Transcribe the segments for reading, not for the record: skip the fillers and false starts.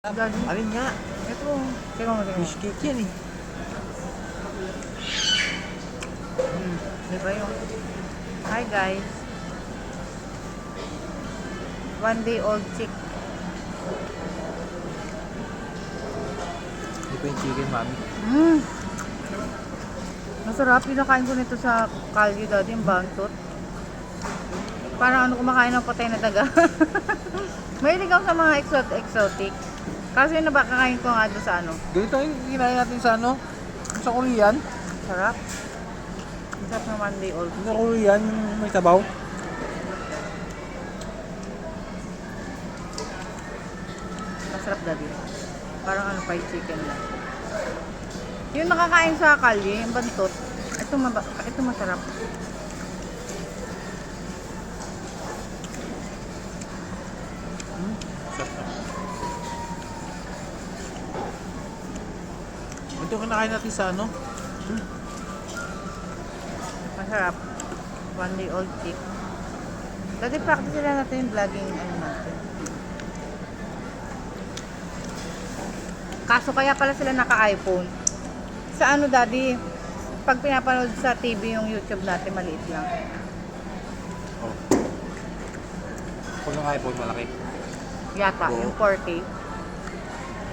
Gagi. Alin nga? Ito. Tingnan mo, tingnan mo. Fish cake yan eh. Di ba yun? Hi guys. One day old chick. Hindi pa yung chicken, mami. Masarap. Pinakain ko nito sa Calio dati, yung bantot. Parang ano kumakain ng patay na daga. Mahilig ako sa mga exotic. Kasi yun na ba kakain ko nga doon sa ano. Ganito yung kinain natin sa ano? Sa Korean. Sarap. Masarap ng one day old. Sa Korean, yung may sabaw. Masarap daddy. Parang ano, fried chicken lang. Yung nakakain sa kalye, yung bantot. Ito masarap. Sarap. Ito yung kinakain natin sa ano? Masarap. One day old chick. Dati practice sila natin yung vlogging ano natin. Kaso kaya pala sila naka-iPhone. Sa ano daddy, pag pinapanood sa TV yung YouTube natin, maliit lang. Oh. Kung yung iPhone malaki. Yata, Oo. yung 4K.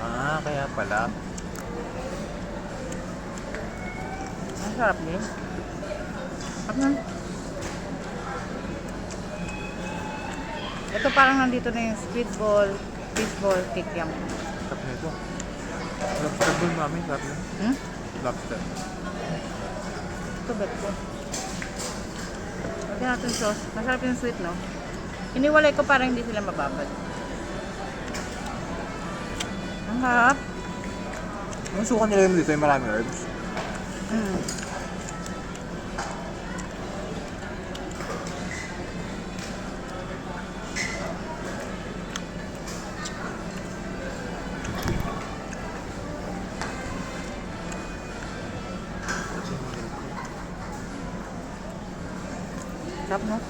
Ah, kaya pala. Masarap din. Sarap na. Ito parang nandito na yung squid ball, fish ball, kikiam. Sarap na ito. Lobster ball, mami. Sarap yun. Lobster. Ito bet ko. Lagyan natin sauce. Masarap yung sweet, no? Iniwalay ko para hindi sila mababad. Ang harap. Yung suka nila dito yung maraming herbs. Sarap, no?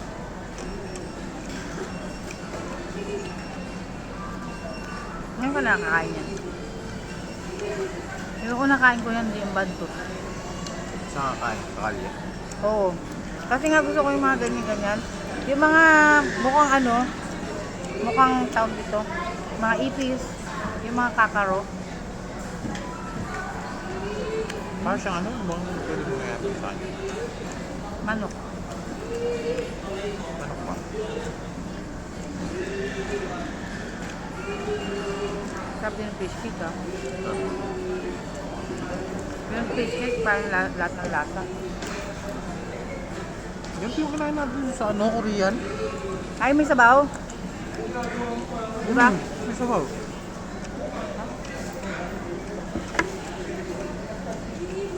Ngayon ko nakakain yan. Yung unang ko yan, hindi yung bantot. Saan kakain? Sa kalye. Oo. Kasi nga gusto ko yung mga ganyan-ganyan. Yung mga mukhang ano, mukhang tawag dito, mga ipis, yung mga kakaro. Parang siyang ano? Bang pwede mo nga sa kanya? Manok. Ano ba? Sarap din yung fish cake, ah. Yung fish cake, parang lahat ng lasa. Yan yung kinain natin sa ano, Korean. Ay, may sabaw. Diba? May sabaw.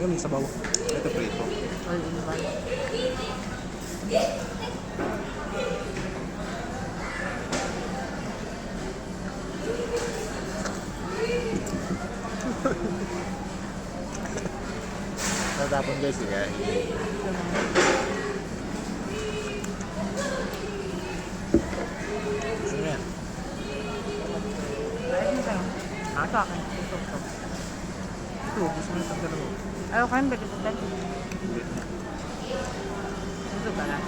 Ayun, may sabaw. Ito prito. Ay, ano ba? Natapon guys eh. Gusto niya yan? Ayos mo sa'yo. Ito akin. Ito. Ito, gusto niya itong dalawa. Ayaw kayo, bakit ito dahil? Hindi. Ito ba na?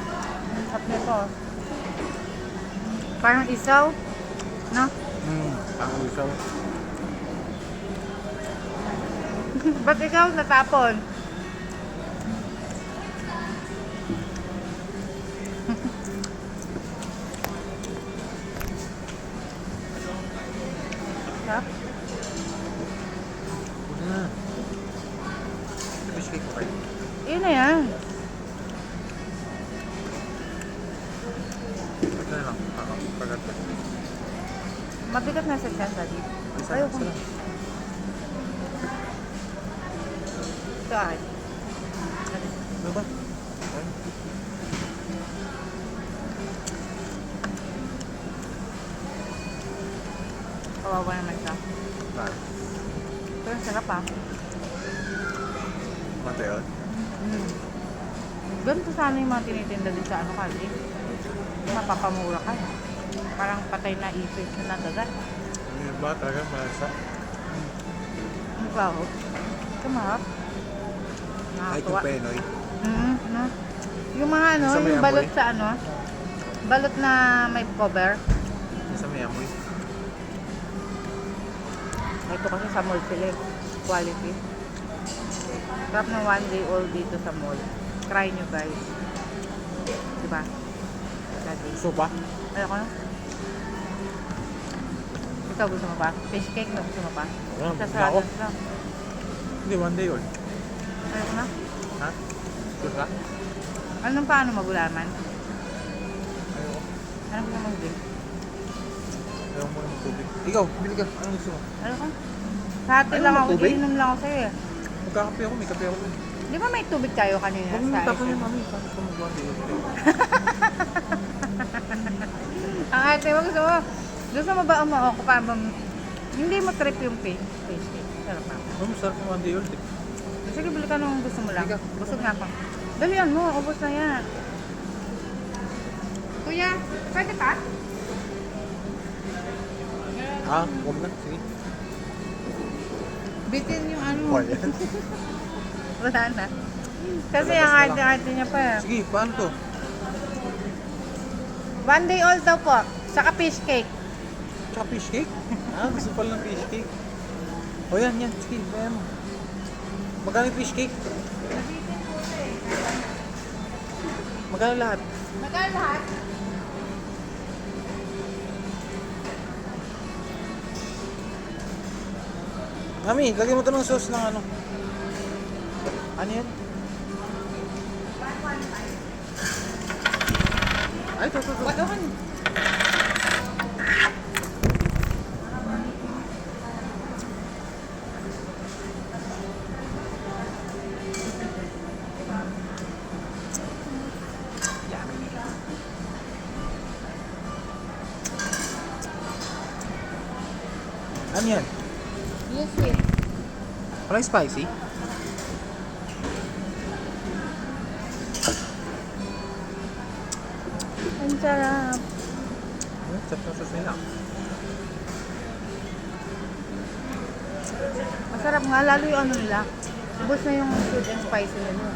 Sarap nito. Parang isaw. No? Ang isaw. Ba't ikaw natapon? Sarap. Buti na. Fish cake ko kayo. Yun na yan. Ito na lang. Pagat pa. Mabigat na sa tiyan, daddy. Isa Ayoko. lang. Ito akin. Ano ba? Ay. Kawawa naman siya. Bakit? Pero sarap, ah. Mata yun? Ganito sana yung mga tinitinda din sa ano kasi. Mapapamura ka. Parang patay na ipis na nagagat. Yung ba talaga malasa? Ang baho. Kamahap. Kahit yung Nakakatuwa. penoy. No? Yung mga ano, Yung sa may yung balot amoy? sa ano, balot na may cover. Sa may amoy. Ito kasi sa mall sila eh. Quality. Sarap na one day old dito sa mall. Try nyo guys. Diba? Lagi. Gusto pa? Ayoko na. Ikaw gusto mo pa? Fish cake na gusto mo pa? Wala, Sa ako. sarado lang. Hindi, one day old. Ayoko na. Ha? Sure ka? Anong paano magulaman? Ayoko. Anong gusto mong drink? Ayaw mo ng tubig. Ikaw, bili ka. Anong gusto mo? Ayoko. Sa hati Ayaw lang mo ako. tubig? Iinom lang ako sa'yo eh. Magkakape ako, may kape ako. Di ba may tubig tayo kanina? Huwag mo sa tapon ice? yung mami. Paano ka mag-one day old? Ang ate mo gusto mo. Gusto mo ba ako pa ba? Hindi mo trip yung fish cake. Sarap pa. Oh, masarap yung one day old. Sige, bili ka nung gusto mo lang. Sige. Busog nga ako. Dalihan mo, ubos na yan. Kuya, pwede pa? Ah, huwag na. Sige. Bitin yung ano. Wala. Wala na. Kasi Lalabas ang na lang. arte-arte niya pa. Sige, paano to? One day old daw po. Saka fish cake. Tsaka fish cake? Ah, gusto pala ng fish cake. O yan, yan. Sige, kaya mo. Magkano yung fish cake? Magkano lahat? Magkano lahat? Mami, lagyan mo to ng sauce ng ano. Ano yan? Ay, ito. Wagawan. Ano yan? Yes, sweet. Walang spicy? Ang sarap. Sarap ng sauce nila. Masarap nga, lalo yung ano nila. Ubus na yung sweet and spicy nila.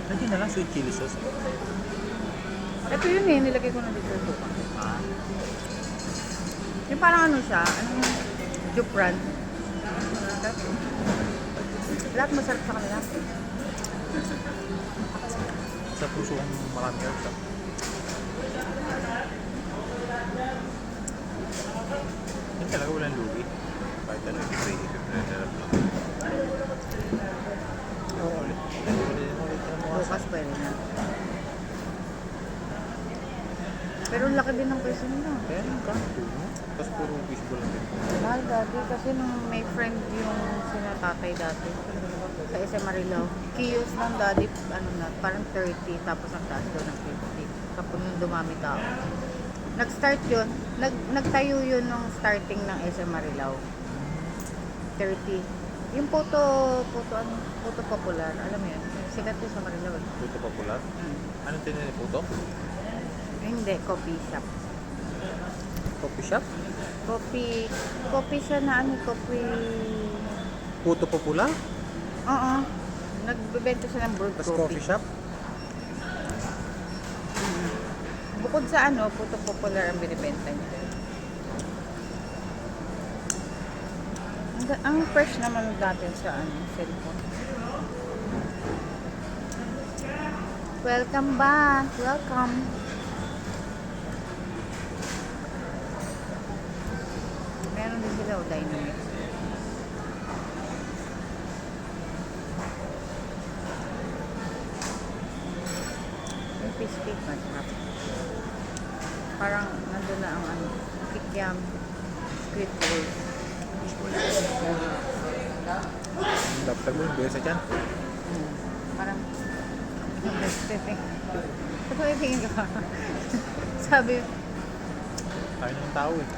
Lagyan na lang sweet chili sauce. Ito yun eh, nilagay ko na dito sa suka. Ah. Yung parang ano siya, anong jupran. Lahat masarap sa kanila. Sa puso kong marami herbs. Yan talaga walang lugi. Kahit talaga creative na sarap lang. Oo. Ulit na mukha sa... Bukas pwede na. Pero ang laki din ng presyo nila. Kaya lang ka. Tapos puro fishbowl lang din. Mahal dati kasi nung may friend yung sinatatay dati sa SM Marilao. Kiyos ng daddy, ano na, parang 30 tapos ang taas doon ng 50. Kapag nung dumami tao. Nag-start yun, nagtayo yun nung starting ng SM Marilao. 30. Yung photo popular, alam mo yun, sikat yun sa Marilao. Puto popular. Anong tinili puto? Hindi, coffee shop. Coffee shop? Coffee siya na ano, coffee... Puto popular? Oo. Nagbebenta siya ng brewed Tapos coffee. coffee shop? Bukod sa ano, puto popular ang binibenta niya. Ang fresh naman dati sa ano, cellphone. Welcome back. Welcome. Meron din sila o Dynamix. Yung fish cake masarap. Parang nandun na ang ano, kikiam, squid balls. Dapat mo yung besa dyan. Parang ito itingin ko. Sabi, Kaya ng tao eh.